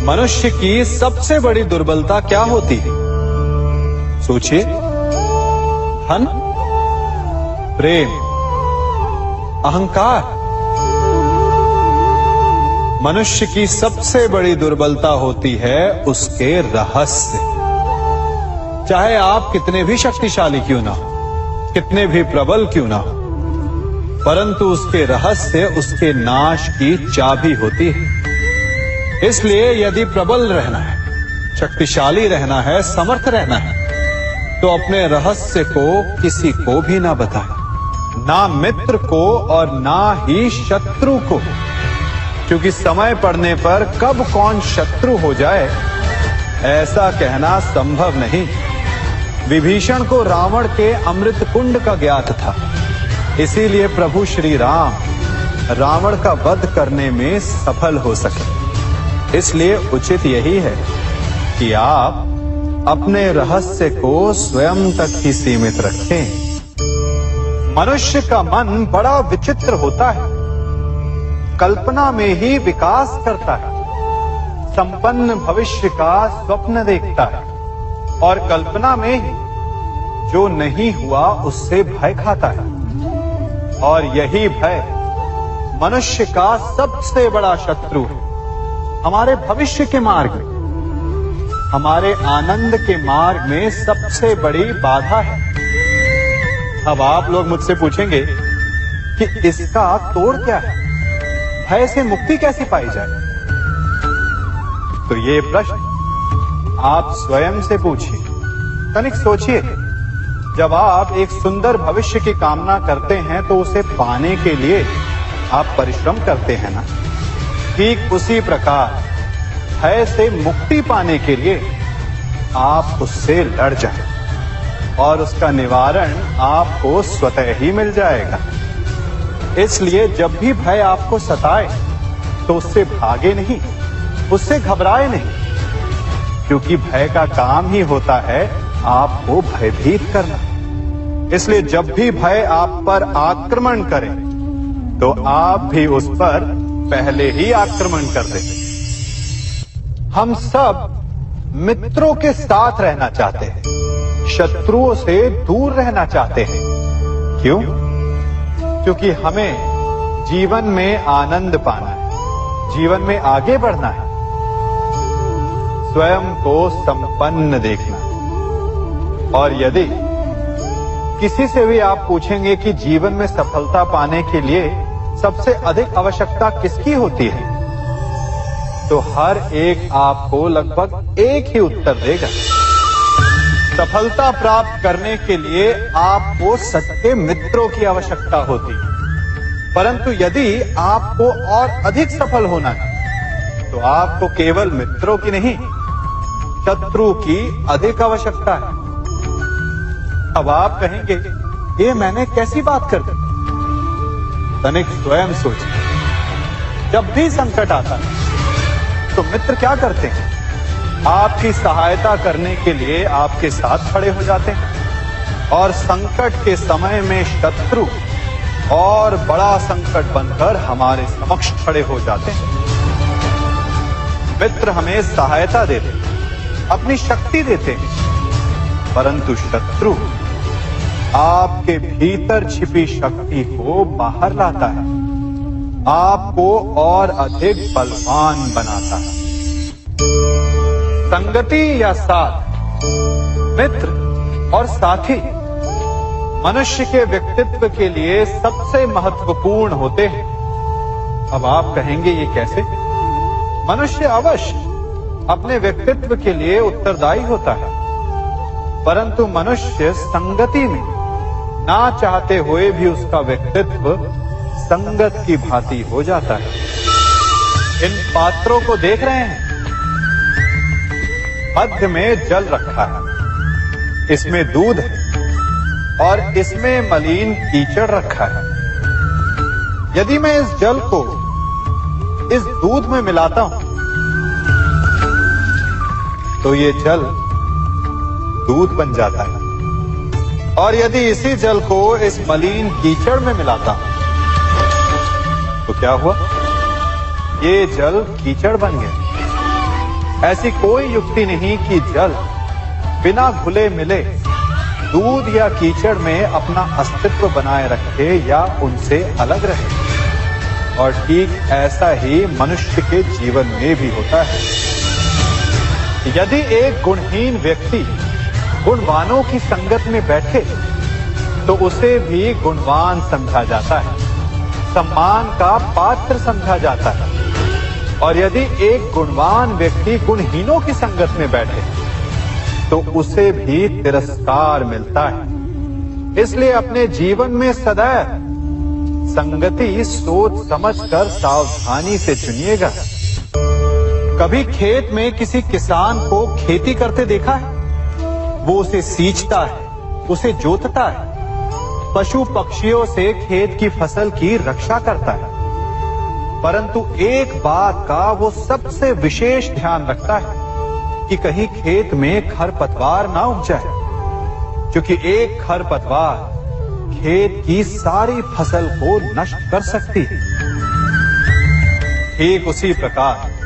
मनुष्य की सबसे बड़ी दुर्बलता क्या होती है? सोचिए। धन, प्रेम, अहंकार। मनुष्य की सबसे बड़ी दुर्बलता होती है उसके रहस्य। चाहे आप कितने भी शक्तिशाली क्यों ना हो, कितने भी प्रबल क्यों ना हो, परंतु उसके रहस्य उसके नाश की चाबी होती है। इसलिए यदि प्रबल रहना है, शक्तिशाली रहना है, समर्थ रहना है, तो अपने रहस्य को किसी को भी ना बताएं, ना मित्र को और ना ही शत्रु को, क्योंकि समय पड़ने पर कब कौन शत्रु हो जाए ऐसा कहना संभव नहीं। विभीषण को रावण के अमृत कुंड का ज्ञात था, इसीलिए प्रभु श्री राम रावण का वध करने में सफल हो सके। इसलिए उचित यही है कि आप अपने रहस्य को स्वयं तक ही सीमित रखें। मनुष्य का मन बड़ा विचित्र होता है, कल्पना में ही विकास करता है, संपन्न भविष्य का स्वप्न देखता है और कल्पना में ही जो नहीं हुआ उससे भय खाता है। और यही भय मनुष्य का सबसे बड़ा शत्रु है। हमारे भविष्य के मार्ग में, हमारे आनंद के मार्ग में सबसे बड़ी बाधा है। अब आप लोग मुझसे पूछेंगे कि इसका तोड़ क्या है, भय से मुक्ति कैसे पाई जाए? तो ये प्रश्न आप स्वयं से पूछिए। तनिक सोचिए, जब आप एक सुंदर भविष्य की कामना करते हैं तो उसे पाने के लिए आप परिश्रम करते हैं ना? ठीक उसी प्रकार भय से मुक्ति पाने के लिए आप उससे लड़ जाएं और उसका निवारण आपको स्वतः ही मिल जाएगा। इसलिए जब भी भय आपको सताए तो उससे भागे नहीं, उससे घबराए नहीं, क्योंकि भय का काम ही होता है आपको भयभीत करना। इसलिए जब भी भय आप पर आक्रमण करे तो आप भी उस पर पहले ही आक्रमण कर दें। हम सब मित्रों के साथ रहना चाहते हैं, शत्रुओं से दूर रहना चाहते हैं। क्यों? क्योंकि हमें जीवन में आनंद पाना है, जीवन में आगे बढ़ना है, स्वयं को संपन्न देखना है। और यदि किसी से भी आप पूछेंगे कि जीवन में सफलता पाने के लिए सबसे अधिक आवश्यकता किसकी होती है, तो हर एक आपको लगभग एक ही उत्तर देगा। सफलता प्राप्त करने के लिए आपको सच्चे मित्रों की आवश्यकता होती है। परंतु यदि आपको और अधिक सफल होना है तो आपको केवल मित्रों की नहीं, शत्रु की अधिक आवश्यकता है। अब आप कहेंगे, ये मैंने कैसी बात कर दी? तनिक स्वयं सोचिए। जब भी संकट आता है तो मित्र क्या करते हैं? आपकी सहायता करने के लिए आपके साथ खड़े हो जाते हैं। और संकट के समय में शत्रु और बड़ा संकट बनकर हमारे समक्ष खड़े हो जाते हैं। मित्र हमें सहायता देते हैं, अपनी शक्ति देते हैं, परंतु शत्रु आपके भीतर छिपी शक्ति को बाहर लाता है, आपको और अधिक बलवान बनाता है। संगति या साथ, मित्र और साथी मनुष्य के व्यक्तित्व के लिए सबसे महत्वपूर्ण होते हैं। अब आप कहेंगे, ये कैसे? मनुष्य अवश्य अपने व्यक्तित्व के लिए उत्तरदायी होता है, परंतु मनुष्य संगति में ना चाहते हुए भी उसका व्यक्तित्व संगत की भांति हो जाता है। इन पात्रों को देख रहे हैं, मध्य में जल रखा है, इसमें दूध है और इसमें मलिन कीचड़ रखा है। यदि मैं इस जल को इस दूध में मिलाता हूं तो ये जल दूध बन जाता है, और यदि इसी जल को इस मलिन कीचड़ में मिलाता हूं तो क्या हुआ? ये जल कीचड़ बन गया। ऐसी कोई युक्ति नहीं कि जल बिना घुले मिले दूध या कीचड़ में अपना अस्तित्व बनाए रखे या उनसे अलग रहे। और ठीक ऐसा ही मनुष्य के जीवन में भी होता है। यदि एक गुणहीन व्यक्ति गुणवानों की संगत में बैठे तो उसे भी गुणवान समझा जाता है, सम्मान का पात्र समझा जाता है। और यदि एक गुणवान व्यक्ति गुणहीनों की संगत में बैठे तो उसे भी तिरस्कार मिलता है। इसलिए अपने जीवन में सदैव संगति सोच समझकर सावधानी से चुनिएगा। कभी खेत में किसी किसान को खेती करते देखा है? वो उसे सींचता है, उसे जोतता है, पशु पक्षियों से खेत की फसल की रक्षा करता है। परंतु एक बात का वो सबसे विशेष ध्यान रखता है कि कहीं खेत में खरपतवार ना उग जाए, क्योंकि एक खरपतवार खेत की सारी फसल को नष्ट कर सकती है। ठीक उसी प्रकार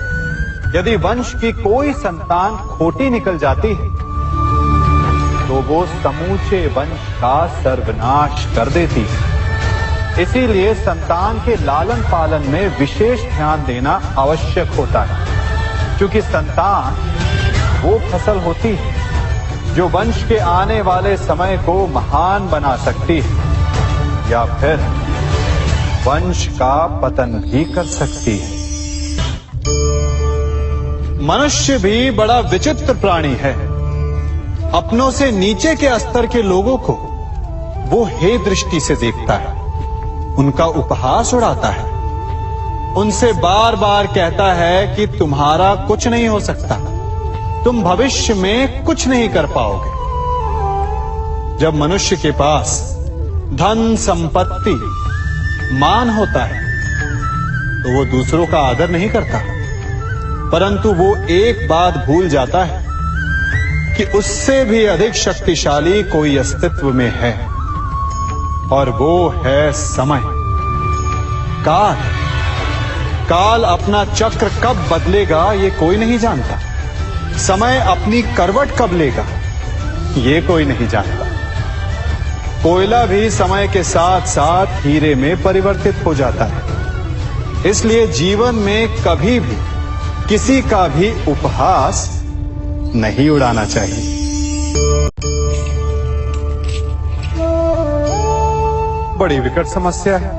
यदि वंश की कोई संतान खोटी निकल जाती है तो वो समूचे वंश का सर्वनाश कर देती है। इसीलिए संतान के लालन पालन में विशेष ध्यान देना आवश्यक होता है, क्योंकि संतान वो फसल होती है जो वंश के आने वाले समय को महान बना सकती है या फिर वंश का पतन भी कर सकती है। मनुष्य भी बड़ा विचित्र प्राणी है। अपनों से नीचे के स्तर के लोगों को वो हे दृष्टि से देखता है, उनका उपहास उड़ाता है, उनसे बार बार कहता है कि तुम्हारा कुछ नहीं हो सकता, तुम भविष्य में कुछ नहीं कर पाओगे। जब मनुष्य के पास धन संपत्ति मान होता है तो वो दूसरों का आदर नहीं करता, परंतु वो एक बात भूल जाता है कि उससे भी अधिक शक्तिशाली कोई अस्तित्व में है, और वो है समय। काल काल अपना चक्र कब बदलेगा ये कोई नहीं जानता। समय अपनी करवट कब लेगा ये कोई नहीं जानता। कोयला भी समय के साथ साथ हीरे में परिवर्तित हो जाता है। इसलिए जीवन में कभी भी किसी का भी उपहास नहीं उड़ाना चाहिए। बड़ी विकट समस्या है।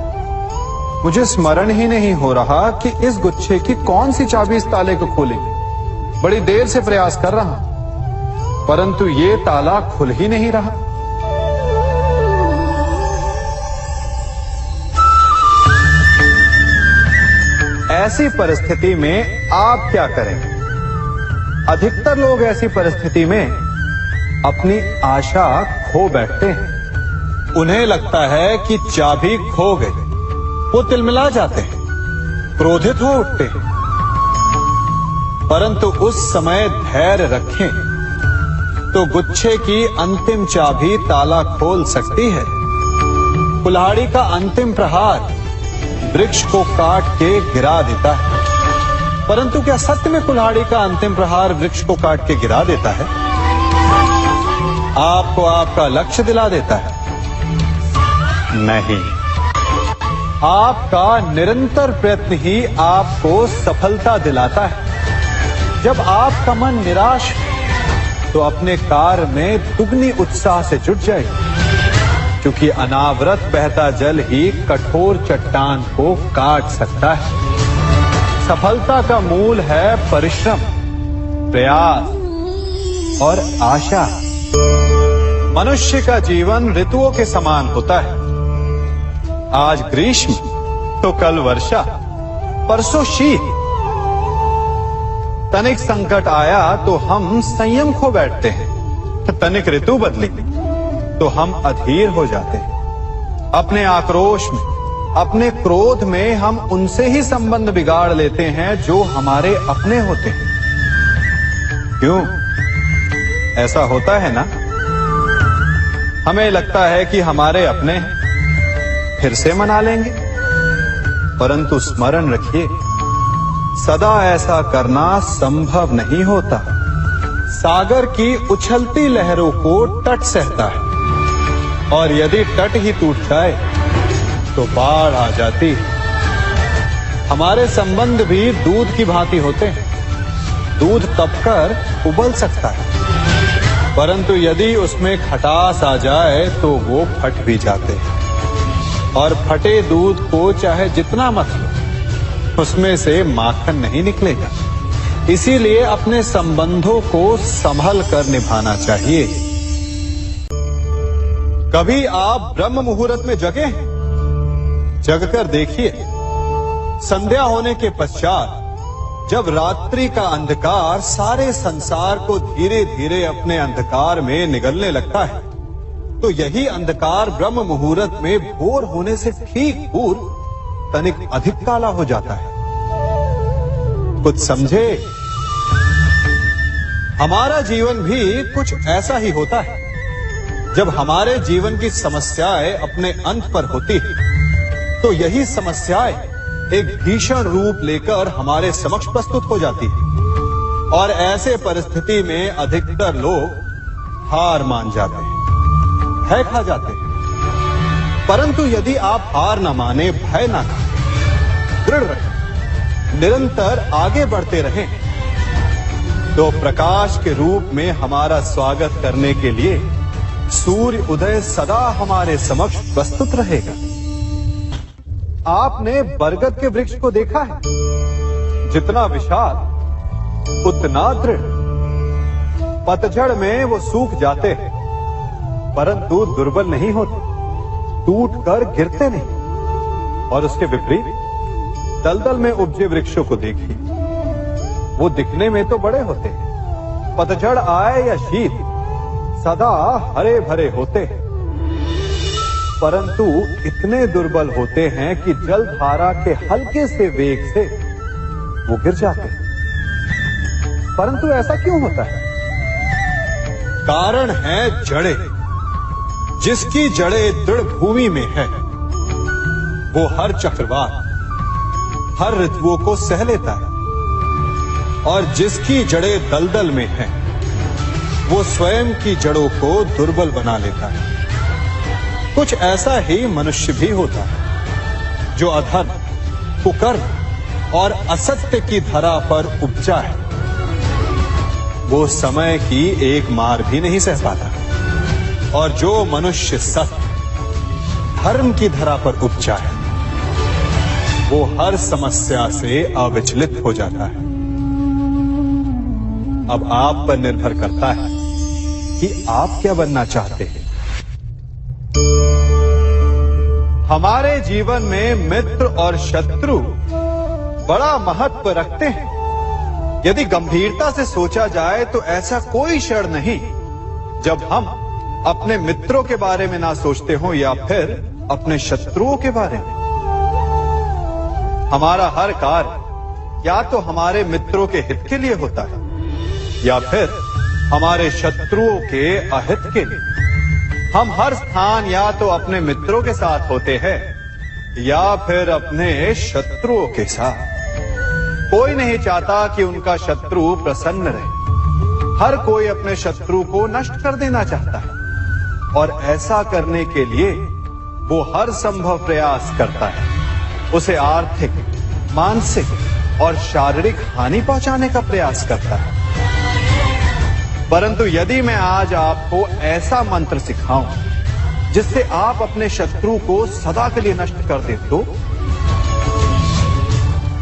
मुझे स्मरण ही नहीं हो रहा कि इस गुच्छे की कौन सी चाबी इस ताले को खोलेगी। बड़ी देर से प्रयास कर रहा, परंतु ये ताला खुल ही नहीं रहा। ऐसी परिस्थिति में आप क्या करेंगे? अधिकतर लोग ऐसी परिस्थिति में अपनी आशा खो बैठते हैं। उन्हें लगता है कि चाबी खो गई। वो तिलमिला जाते हैं, क्रोधित हो उठते हैं। परंतु उस समय धैर्य रखें तो गुच्छे की अंतिम चाबी ताला खोल सकती है। कुल्हाड़ी का अंतिम प्रहार वृक्ष को काट के गिरा देता है, परंतु क्या सत्य में कुल्हाड़ी का अंतिम प्रहार वृक्ष को काट के गिरा देता है? आपको आपका लक्ष्य दिला देता है? नहीं, आपका निरंतर प्रयत्न ही आपको सफलता दिलाता है। जब आपका मन निराश है तो अपने कार्य में दुगनी उत्साह से जुट जाए, क्योंकि अनावरत बहता जल ही कठोर चट्टान को काट सकता है। सफलता का मूल है परिश्रम, प्रयास और आशा। मनुष्य का जीवन ऋतुओं के समान होता है। आज ग्रीष्म तो कल वर्षा, परसों शीत। तनिक संकट आया तो हम संयम खो बैठते हैं, तनिक ऋतु बदली तो हम अधीर हो जाते हैं। अपने आक्रोश में, अपने क्रोध में हम उनसे ही संबंध बिगाड़ लेते हैं जो हमारे अपने होते हैं। क्यों ऐसा होता है ना? हमें लगता है कि हमारे अपने हैं, फिर से मना लेंगे, परंतु स्मरण रखिए सदा ऐसा करना संभव नहीं होता। सागर की उछलती लहरों को तट सहता है और यदि तट ही टूट जाए तो बाढ़ आ जाती है। हमारे संबंध भी दूध की भांति होते हैं। दूध तपकर उबल सकता है, परंतु यदि उसमें खटास आ जाए तो वो फट भी जाते हैं। और फटे दूध को चाहे जितना मत लो, उसमें से माखन नहीं निकलेगा। इसीलिए अपने संबंधों को संभल कर निभाना चाहिए। कभी आप ब्रह्म मुहूर्त में जगे हैं? जगकर देखिए, संध्या होने के पश्चात जब रात्रि का अंधकार सारे संसार को धीरे धीरे अपने अंधकार में निगलने लगता है, तो यही अंधकार ब्रह्म मुहूर्त में भोर होने से ठीक पूर्व तनिक अधिक काला हो जाता है। कुछ समझे? हमारा जीवन भी कुछ ऐसा ही होता है। जब हमारे जीवन की समस्याएं अपने अंत पर होती है, तो यही समस्याएं एक भीषण रूप लेकर हमारे समक्ष प्रस्तुत हो जाती है और ऐसे परिस्थिति में अधिकतर लोग हार मान जाते हैं, भय खा जाते हैं। परंतु यदि आप हार न माने, भय न खाएं, दृढ़ रहें, निरंतर आगे बढ़ते रहें, तो प्रकाश के रूप में हमारा स्वागत करने के लिए सूर्य उदय सदा हमारे समक्ष प्रस्तुत रहेगा। आपने बरगद के वृक्ष को देखा है? जितना विशाल उतना दृढ़। पतझड़ में वो सूख जाते हैं, परंतु दुर्बल नहीं होते, टूटकर गिरते नहीं। और उसके विपरीत दलदल में उपजे वृक्षों को देखिए, वो दिखने में तो बड़े होते हैं, पतझड़ आए या शीत सदा हरे भरे होते हैं, परंतु इतने दुर्बल होते हैं कि जलधारा के हल्के से वेग से वो गिर जाते हैं। परंतु ऐसा क्यों होता है? कारण है जड़ें। जिसकी जड़ें दृढ़ भूमि में है, वो हर चक्रवात, हर ऋतुओं को सह लेता है। और जिसकी जड़ें दलदल में है, वो स्वयं की जड़ों को दुर्बल बना लेता है। कुछ ऐसा ही मनुष्य भी होता है, जो अधर्म, कुकर्म और असत्य की धरा पर उपजा है। वो समय की एक मार भी नहीं सह पाता। और जो मनुष्य सत्य, धर्म की धरा पर उपजा है, वो हर समस्या से अविचलित हो जाता है। अब आप पर निर्भर करता है कि आप क्या बनना चाहते हैं। हमारे जीवन में मित्र और शत्रु बड़ा महत्व रखते हैं। यदि गंभीरता से सोचा जाए तो ऐसा कोई क्षण नहीं जब हम अपने मित्रों के बारे में ना सोचते हो या फिर अपने शत्रुओं के बारे में। हमारा हर कार्य या तो हमारे मित्रों के हित के लिए होता है या फिर हमारे शत्रुओं के अहित के लिए। हम हर स्थान या तो अपने मित्रों के साथ होते हैं या फिर अपने शत्रुओं के साथ। कोई नहीं चाहता कि उनका शत्रु प्रसन्न रहे। हर कोई अपने शत्रु को नष्ट कर देना चाहता है और ऐसा करने के लिए वो हर संभव प्रयास करता है। उसे आर्थिक, मानसिक और शारीरिक हानि पहुंचाने का प्रयास करता है। परंतु यदि मैं आज आपको ऐसा मंत्र सिखाऊं जिससे आप अपने शत्रु को सदा के लिए नष्ट कर दे तो,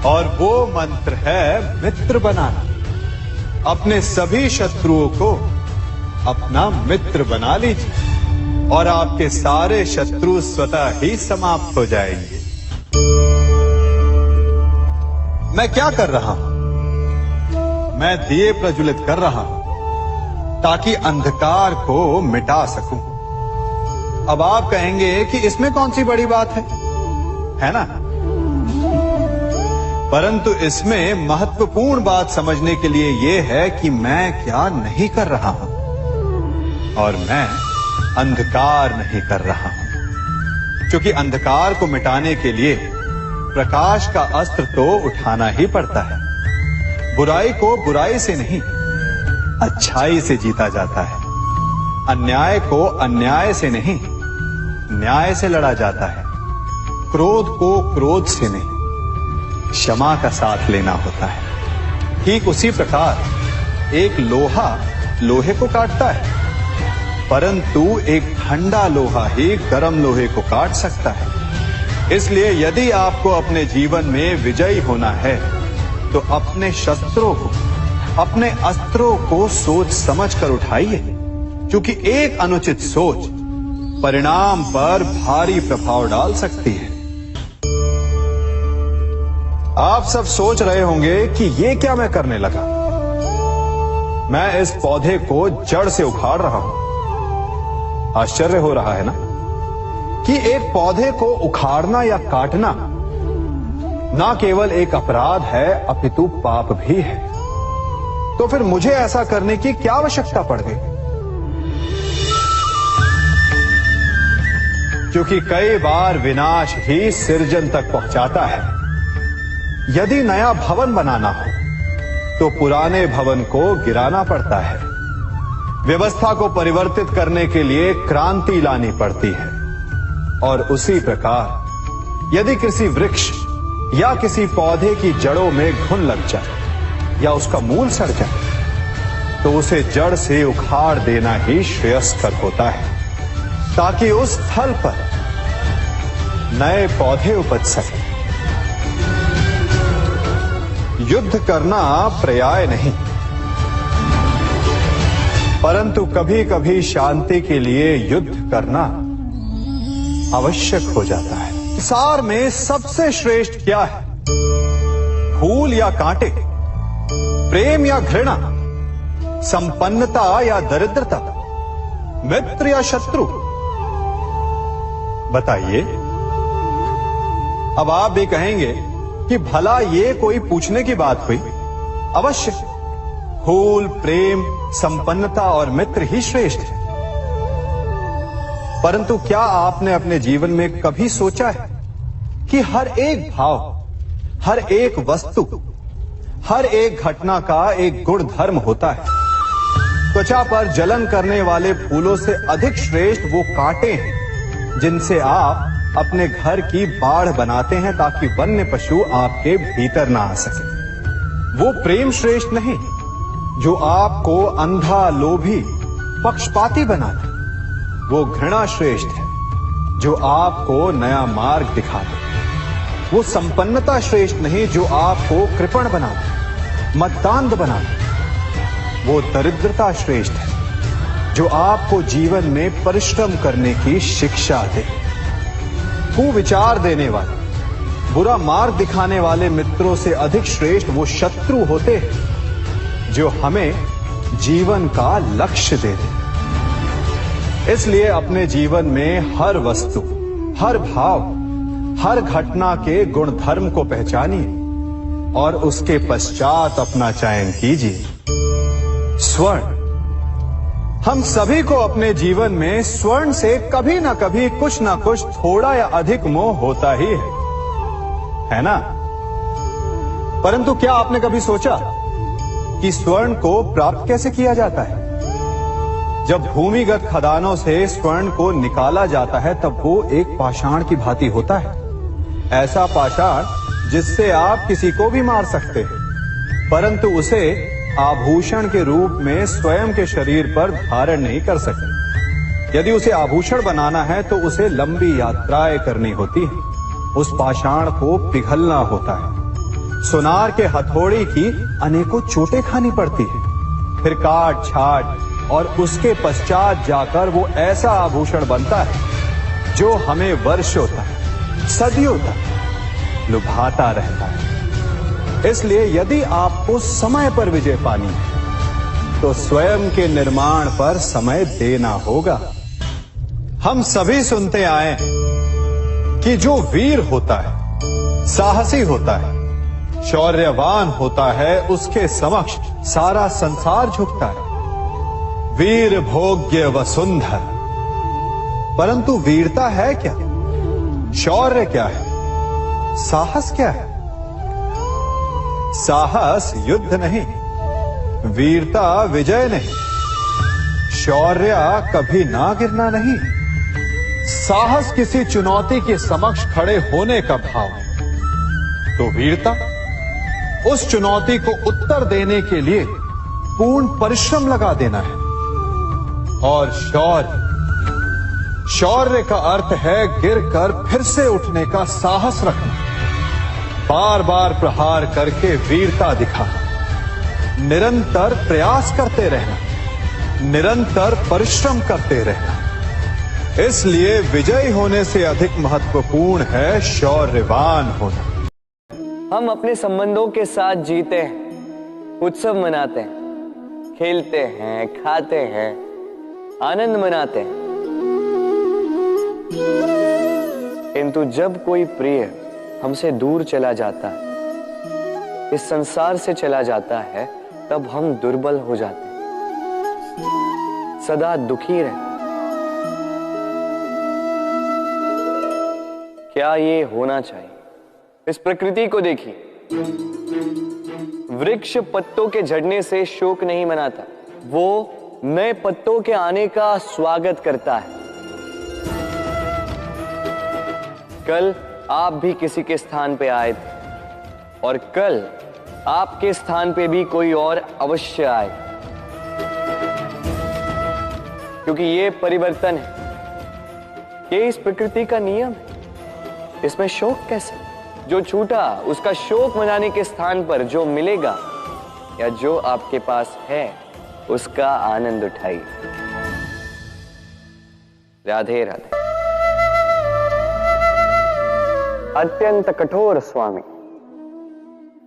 और वो मंत्र है मित्र बनाना। अपने सभी शत्रुओं को अपना मित्र बना लीजिए और आपके सारे शत्रु स्वतः ही समाप्त हो जाएंगे। मैं क्या कर रहा हूं? मैं दिए प्रज्वलित कर रहा हूं ताकि अंधकार को मिटा सकूं। अब आप कहेंगे कि इसमें कौन सी बड़ी बात है ना? परंतु इसमें महत्वपूर्ण बात समझने के लिए यह है कि मैं क्या नहीं कर रहा हूं, और मैं अंधकार नहीं कर रहा हूं। क्योंकि अंधकार को मिटाने के लिए प्रकाश का अस्त्र तो उठाना ही पड़ता है। बुराई को बुराई से नहीं, अच्छाई से जीता जाता है। अन्याय को अन्याय से नहीं, न्याय से लड़ा जाता है। क्रोध को क्रोध से नहीं, क्षमा का साथ लेना होता है। ठीक उसी प्रकार एक लोहा लोहे को काटता है, परंतु एक ठंडा लोहा ही गर्म लोहे को काट सकता है। इसलिए यदि आपको अपने जीवन में विजयी होना है तो अपने शस्त्रों को, अपने अस्त्रों को सोच समझ कर उठाइए, क्योंकि एक अनुचित सोच परिणाम पर भारी प्रभाव डाल सकती है। आप सब सोच रहे होंगे कि ये क्या मैं करने लगा। मैं इस पौधे को जड़ से उखाड़ रहा हूं। आश्चर्य हो रहा है ना कि एक पौधे को उखाड़ना या काटना ना केवल एक अपराध है अपितु पाप भी है। तो फिर मुझे ऐसा करने की क्या आवश्यकता पड़ गई? क्योंकि कई बार विनाश ही सृजन तक पहुंचाता है। यदि नया भवन बनाना हो तो पुराने भवन को गिराना पड़ता है। व्यवस्था को परिवर्तित करने के लिए क्रांति लानी पड़ती है। और उसी प्रकार यदि किसी वृक्ष या किसी पौधे की जड़ों में घुन लग जाए या उसका मूल सड़ जाए तो उसे जड़ से उखाड़ देना ही श्रेयस्कर होता है, ताकि उस स्थल पर नए पौधे उपज सके। युद्ध करना पर्याय नहीं, परंतु कभी कभी शांति के लिए युद्ध करना आवश्यक हो जाता है। सार में सबसे श्रेष्ठ क्या है? फूल या कांटे, प्रेम या घृणा, संपन्नता या दरिद्रता, मित्र या शत्रु? बताइए। अब आप भी कहेंगे कि भला ये कोई पूछने की बात हुई? अवश्य, फूल, प्रेम, संपन्नता और मित्र ही श्रेष्ठ है। परंतु क्या आपने अपने जीवन में कभी सोचा है कि हर एक भाव, हर एक वस्तु, हर एक घटना का एक गुण धर्म होता है? त्वचा पर जलन करने वाले फूलों से अधिक श्रेष्ठ वो कांटे हैं जिनसे आप अपने घर की बाढ़ बनाते हैं ताकि वन्य पशु आपके भीतर ना आ सके। वो प्रेम श्रेष्ठ नहीं जो आपको अंधा, लोभी, पक्षपाती बनाता। वो घृणा श्रेष्ठ है जो आपको नया मार्ग दिखाता। वो संपन्नता श्रेष्ठ नहीं जो आपको कृपण बनाता, मद्दांध बनाता। वो दरिद्रता श्रेष्ठ है जो आपको जीवन में परिश्रम करने की शिक्षा दे। कुविचार देने वाले, बुरा मार्ग दिखाने वाले मित्रों से अधिक श्रेष्ठ वो शत्रु होते हैं जो हमें जीवन का लक्ष्य देते। इसलिए अपने जीवन में हर वस्तु, हर भाव, हर घटना के गुण धर्म को पहचानिए और उसके पश्चात अपना चयन कीजिए। स्वर्ण, हम सभी को अपने जीवन में स्वर्ण से कभी ना कभी कुछ ना कुछ थोड़ा या अधिक मोह होता ही है ना? परंतु क्या आपने कभी सोचा कि स्वर्ण को प्राप्त कैसे किया जाता है? जब भूमिगत खदानों से स्वर्ण को निकाला जाता है तब वो एक पाषाण की भांति होता है। ऐसा पाषाण जिससे आप किसी को भी मार सकते हैं, परंतु उसे आभूषण के रूप में स्वयं के शरीर पर धारण नहीं कर सकते। यदि उसे आभूषण बनाना है तो उसे लंबी यात्राएं करनी होती है। उस पाषाण को पिघलना होता है। सुनार के हथौड़ी की अनेकों चोटें खानी पड़ती है, फिर काट छाट और उसके पश्चात जाकर वो ऐसा आभूषण बनता है जो हमें वर्षों तक, सदियों तक लुभाता रहता है। इसलिए यदि आपको समय पर विजय पानी है तो स्वयं के निर्माण पर समय देना होगा। हम सभी सुनते आए कि जो वीर होता है, साहसी होता है, शौर्यवान होता है, उसके समक्ष सारा संसार झुकता है। वीर भोग्य वसुंधर। परंतु वीरता है क्या? शौर्य क्या है? साहस क्या है? साहस युद्ध नहीं, वीरता विजय नहीं, शौर्य कभी ना गिरना नहीं। साहस किसी चुनौती के समक्ष खड़े होने का भाव है, तो वीरता उस चुनौती को उत्तर देने के लिए पूर्ण परिश्रम लगा देना है। और शौर्य का अर्थ है गिरकर फिर से उठने का साहस रखना, बार बार प्रहार करके वीरता दिखाना, निरंतर प्रयास करते रहना, निरंतर परिश्रम करते रहना। इसलिए विजयी होने से अधिक महत्वपूर्ण है शौर्यवान होना। हम अपने संबंधों के साथ जीते हैं, उत्सव मनाते हैं, खेलते हैं, खाते हैं, आनंद मनाते हैं। किंतु जब कोई प्रिय हमसे दूर चला जाता है, इस संसार से चला जाता है, तब हम दुर्बल हो जाते हैं, सदा दुखी रहते हैं। क्या ये होना चाहिए? इस प्रकृति को देखिए, वृक्ष पत्तों के झड़ने से शोक नहीं मनाता, वो नए पत्तों के आने का स्वागत करता है। कल आप भी किसी के स्थान पे आए थे और कल आपके स्थान पे भी कोई और अवश्य आए, क्योंकि ये परिवर्तन है, ये इस प्रकृति का नियम है। इसमें शोक कैसे? जो छूटा उसका शोक मनाने के स्थान पर जो मिलेगा या जो आपके पास है उसका आनंद उठाइए। राधे राधे। अत्यंत कठोर स्वामी,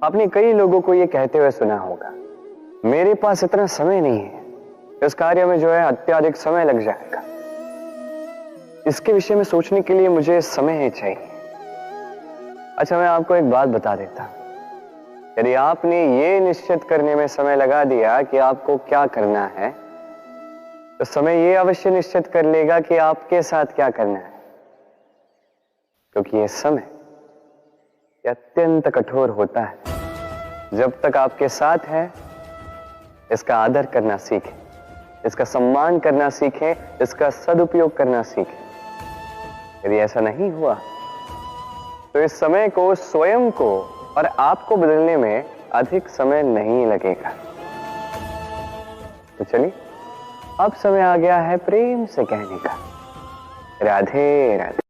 आपने कई लोगों को यह कहते हुए सुना होगा, मेरे पास इतना समय नहीं है, इस कार्य में जो है अत्याधिक समय लग जाएगा, इसके विषय में सोचने के लिए मुझे समय ही चाहिए। अच्छा, मैं आपको एक बात बता देता हूं, यदि आपने ये निश्चित करने में समय लगा दिया कि आपको क्या करना है, तो समय ये अवश्य निश्चित कर लेगा कि आपके साथ क्या करना है, क्योंकि ये समय अत्यंत कठोर होता है। जब तक आपके साथ है, इसका आदर करना सीखें, इसका सम्मान करना सीखें, इसका सदुपयोग करना सीखें। यदि ऐसा नहीं हुआ तो इस समय को, स्वयं को और आपको बदलने में अधिक समय नहीं लगेगा। तो चलिए, अब समय आ गया है प्रेम से कहने का, राधे राधे।